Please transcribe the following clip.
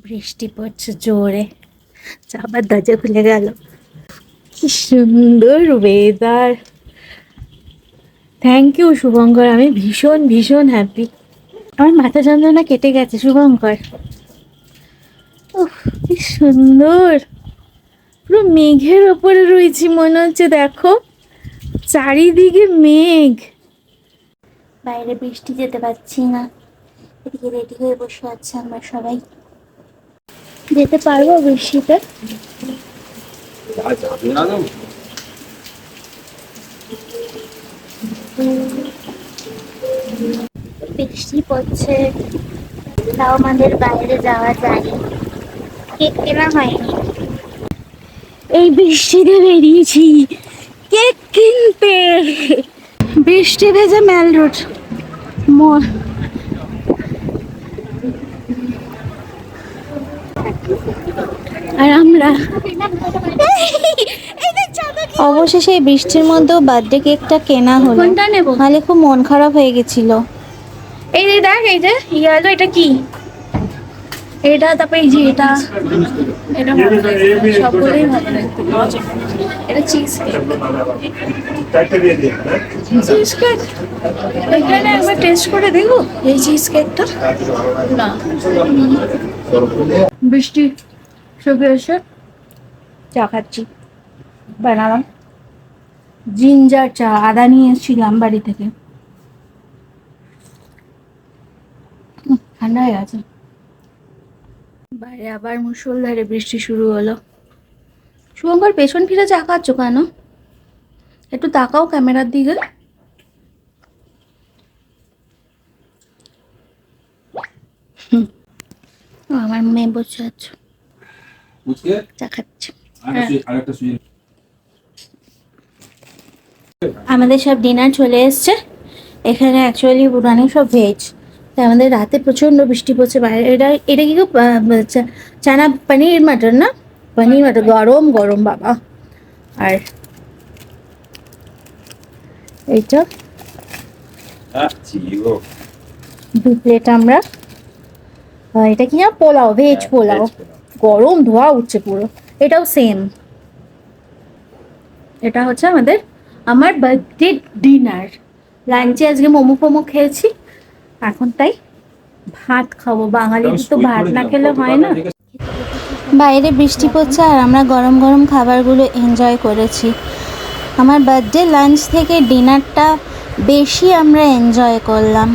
বৃষ্টি পড়ছে জোরে, আবার দরজা খুলে গেল। কি সুন্দর ওয়েদার। থ্যাংক ইউ শুভঙ্কর, আমি ভীষণ ভীষণ হ্যাপি। আমার মাথা যন্ত্রণা কেটে গেছে শুভঙ্কর। উফ, কি সুন্দর। পুরো মেঘের ওপরে রয়েছি মনে হচ্ছে। দেখো চারিদিকে মেঘ। বাইরে বৃষ্টি যেতে পারছি না, এদিকে রেডি হয়ে বসে আছে আমরা সবাই। যেতে পারবো বৃষ্টিতে? বৃষ্টি পড়ছে, তাও আমাদের বাইরে যাওয়া যায়। কেক কেনা হয়নি, এই বৃষ্টিতে বেরিয়েছি কেক কিনতে। বৃষ্টি ভেজে মেল রোড আর আমরা অবশেষে এই বৃষ্টির মধ্যেও বার্থডে কেকটা কেনা হলো। কোনটা নেব? নাহলে খুব মন খারাপ হয়ে গেছিল। এই যে দেখ, এই যে ইয়ালো, এটা কি? এটা তারপরে এই যে এটা সবগুলোই ভালো লাগছে। এটা চিজ কেক। এখানে একবার টেস্ট করে দেখো এই চিজ কেকটা। না, বৃষ্টি শুকিয়ে এসে চা খাচ্ছি, বানালাম জিঞ্জার চা। আদা নিয়ে এসেছিলাম বাড়ি থেকে, ঠান্ডা হয়ে গেছে। বাইরে আবার মুষলধারে বৃষ্টি শুরু হলো। শুভঙ্কর পেছন ফিরে চা খাচ্ছ কেন? একটু তাকাও ক্যামেরার দিকে। আমার মেয়ে বসে আছে, চা খাচ্ছে। আমাদের সব ডিনার চলে এসছে। এখানে অ্যাকচুয়ালি পুরানি সব ভেজ, তাই আমাদের রাতে প্রচণ্ড বৃষ্টি পড়ছে বাইরে। এটা কি চানা পনির মাটন না? পনির মাটন গরম গরম বাবা। আর এইটা 2 প্লেট আমরা। এটা কি না, পোলাও, ভেজ পোলাও, গরম ধোয়া উঠছে পুরো। এটাও সেম। এটা হচ্ছে আমার বার্থডে ডিনার। লাঞ্চে আজকে মোমো ফোমো খেয়েছি, এখন তাই ভাত খাবো। বাঙালি তো ভাত না খেলে হয় না। বাইরে বৃষ্টি পড়ছে আর আমরা গরম গরম খাবারগুলো এনজয় করেছি। আমার বার্থডে লাঞ্চ থেকে ডিনারটা বেশি আমরা এনজয় করলাম।